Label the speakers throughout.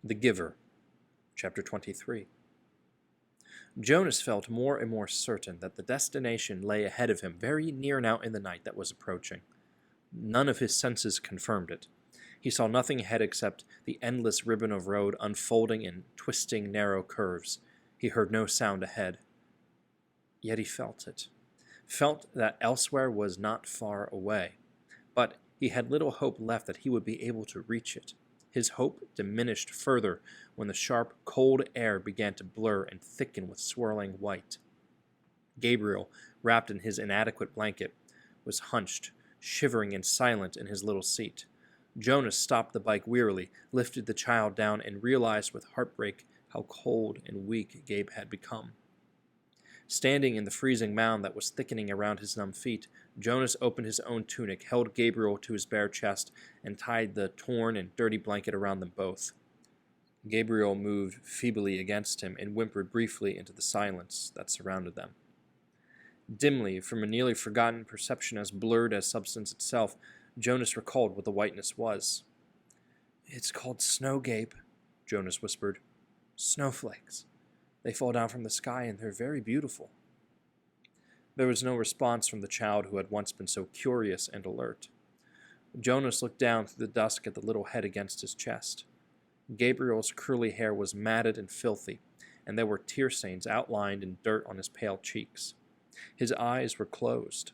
Speaker 1: The Giver, Chapter 23. Jonas felt more and more certain that the destination lay ahead of him, very near now in the night that was approaching. None of his senses confirmed it. He saw nothing ahead except the endless ribbon of road unfolding in twisting narrow curves. He heard no sound ahead. Yet he felt it. Felt that elsewhere was not far away. But he had little hope left that he would be able to reach it. His hope diminished further when the sharp, cold air began to blur and thicken with swirling white. Gabriel, wrapped in his inadequate blanket, was hunched, shivering and silent in his little seat. Jonas stopped the bike wearily, lifted the child down, and realized with heartbreak how cold and weak Gabe had become. Standing in the freezing mound that was thickening around his numb feet, Jonas opened his own tunic, held Gabriel to his bare chest, and tied the torn and dirty blanket around them both. Gabriel moved feebly against him and whimpered briefly into the silence that surrounded them. Dimly, from a nearly forgotten perception as blurred as substance itself, Jonas recalled what the whiteness was. "It's called snow, Gabe," Jonas whispered. "Snowflakes. They fall down from the sky and they're very beautiful." There was no response from the child who had once been so curious and alert. Jonas looked down through the dusk at the little head against his chest. Gabriel's curly hair was matted and filthy, and there were tear stains outlined in dirt on his pale cheeks. His eyes were closed.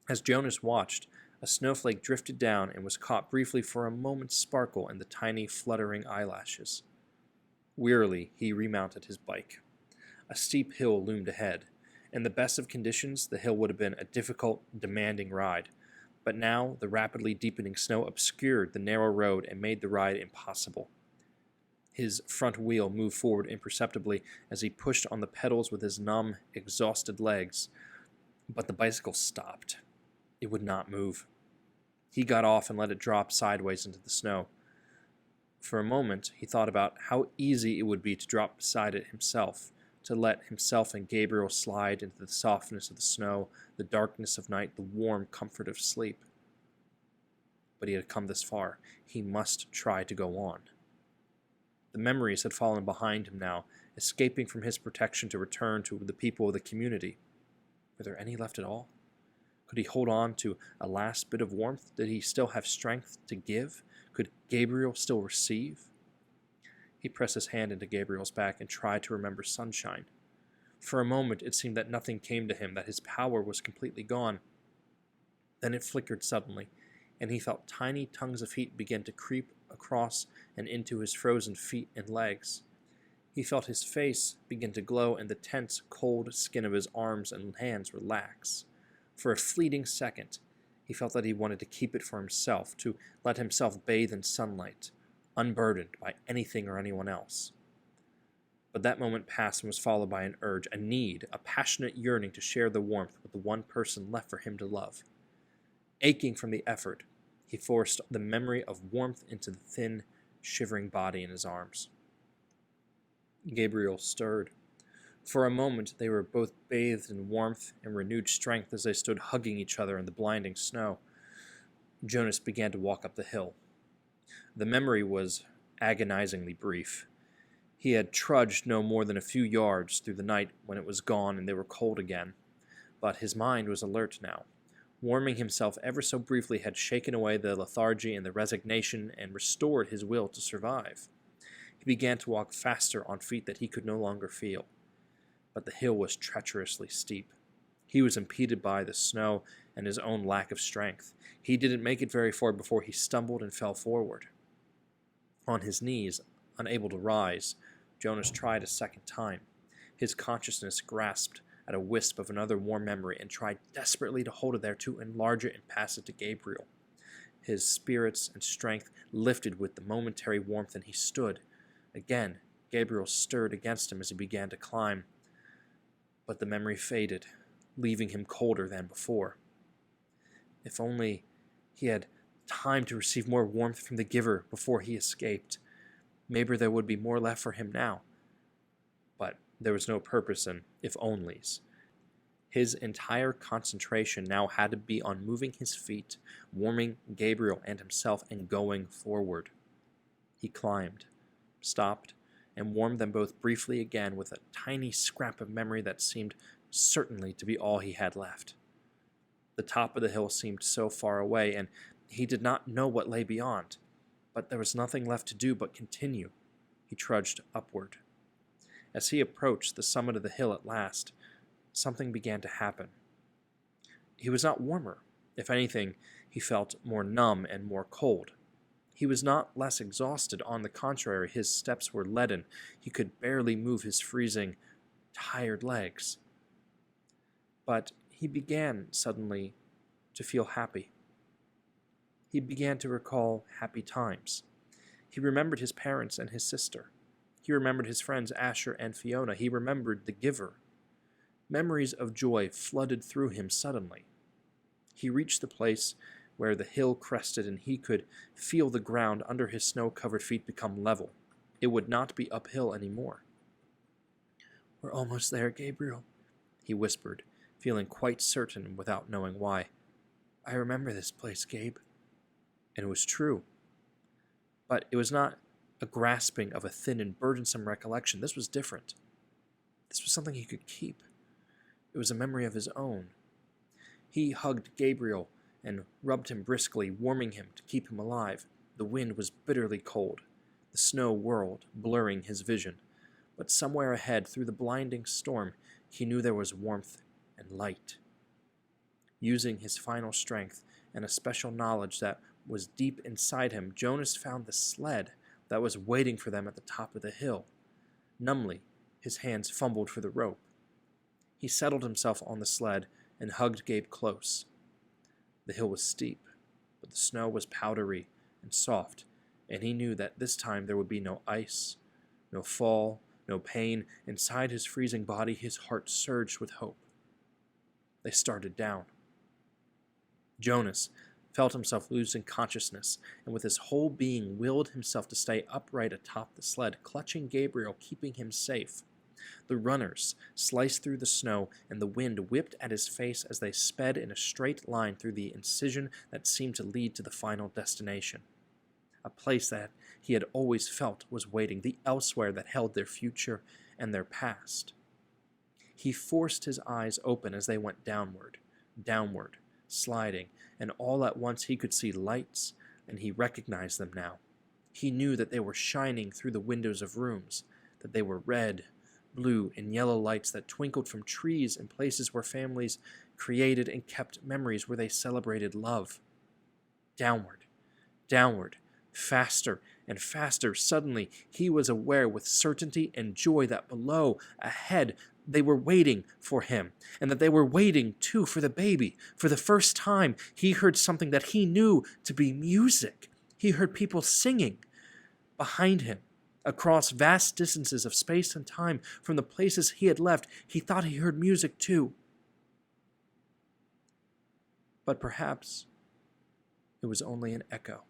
Speaker 1: As Jonas watched, a snowflake drifted down and was caught briefly for a moment's sparkle in the tiny, fluttering eyelashes. Wearily, he remounted his bike. A steep hill loomed ahead. In the best of conditions, the hill would have been a difficult, demanding ride, but now the rapidly deepening snow obscured the narrow road and made the ride impossible. His front wheel moved forward imperceptibly as he pushed on the pedals with his numb, exhausted legs, but the bicycle stopped. It would not move. He got off and let it drop sideways into the snow. For a moment, he thought about how easy it would be to drop beside it himself, to let himself and Gabriel slide into the softness of the snow, the darkness of night, the warm comfort of sleep. But he had come this far. He must try to go on. The memories had fallen behind him now, escaping from his protection to return to the people of the community. Were there any left at all? Could he hold on to a last bit of warmth? Did he still have strength to give? Could Gabriel still receive? He pressed his hand into Gabriel's back and tried to remember sunshine. For a moment it seemed that nothing came to him, that his power was completely gone. Then it flickered suddenly, and he felt tiny tongues of heat begin to creep across and into his frozen feet and legs. He felt his face begin to glow and the tense, cold skin of his arms and hands relax. For a fleeting second, he felt that he wanted to keep it for himself, to let himself bathe in sunlight, unburdened by anything or anyone else. But that moment passed and was followed by an urge, a need, a passionate yearning to share the warmth with the one person left for him to love. Aching from the effort, he forced the memory of warmth into the thin, shivering body in his arms. Gabriel stirred. For a moment they were both bathed in warmth and renewed strength as they stood hugging each other in the blinding snow. Jonas began to walk up the hill. The memory was agonizingly brief. He had trudged no more than a few yards through the night when it was gone and they were cold again. But his mind was alert now. Warming himself ever so briefly had shaken away the lethargy and the resignation and restored his will to survive. He began to walk faster on feet that he could no longer feel. But the hill was treacherously steep. He was impeded by the snow and his own lack of strength. He didn't make it very far before he stumbled and fell forward. On his knees, unable to rise, Jonas tried a second time. His consciousness grasped at a wisp of another warm memory and tried desperately to hold it there, to enlarge it and pass it to Gabriel. His spirits and strength lifted with the momentary warmth, and he stood. Again, Gabriel stirred against him as he began to climb. But the memory faded, leaving him colder than before. If only he had time to receive more warmth from the giver before he escaped. Maybe there would be more left for him now. But there was no purpose in if-onlys. His entire concentration now had to be on moving his feet, warming Gabriel and himself, and going forward. He climbed, stopped, and warmed them both briefly again with a tiny scrap of memory that seemed certainly to be all he had left. The top of the hill seemed so far away, and he did not know what lay beyond, but there was nothing left to do but continue. He trudged upward. As he approached the summit of the hill at last, something began to happen. He was not warmer. If anything, he felt more numb and more cold. He was not less exhausted. On the contrary, his steps were leaden. He could barely move his freezing, tired legs. But he began suddenly to feel happy. He began to recall happy times. He remembered his parents and his sister. He remembered his friends Asher and Fiona. He remembered the giver. Memories of joy flooded through him suddenly. He reached the place where the hill crested, and he could feel the ground under his snow-covered feet become level. It would not be uphill anymore. "We're almost there, Gabriel," he whispered, feeling quite certain without knowing why. "I remember this place, Gabe." And it was true. But it was not a grasping of a thin and burdensome recollection. This was different. This was something he could keep. It was a memory of his own. He hugged Gabriel and rubbed him briskly, warming him to keep him alive. The wind was bitterly cold. The snow whirled, blurring his vision. But somewhere ahead, through the blinding storm, he knew there was warmth and light. Using his final strength and a special knowledge that was deep inside him, Jonas found the sled that was waiting for them at the top of the hill. Numbly, his hands fumbled for the rope. He settled himself on the sled and hugged Gabe close. The hill was steep, but the snow was powdery and soft, and he knew that this time there would be no ice, no fall, no pain. Inside his freezing body, his heart surged with hope. They started down. Jonas felt himself losing consciousness, and with his whole being willed himself to stay upright atop the sled, clutching Gabriel, keeping him safe. The runners sliced through the snow, and the wind whipped at his face as they sped in a straight line through the incision that seemed to lead to the final destination. A place that he had always felt was waiting, the elsewhere that held their future and their past. He forced his eyes open as they went downward, sliding, and all at once he could see lights, and he recognized them now. He knew that they were shining through the windows of rooms, that they were red, blue, and yellow lights that twinkled from trees and places where families created and kept memories, where they celebrated love. Downward, faster and faster. Suddenly, he was aware with certainty and joy that below, ahead, they were waiting for him, and that they were waiting, too, for the baby. For the first time, he heard something that he knew to be music. He heard people singing behind him. Across vast distances of space and time from the places he had left, he thought he heard music too. But perhaps it was only an echo.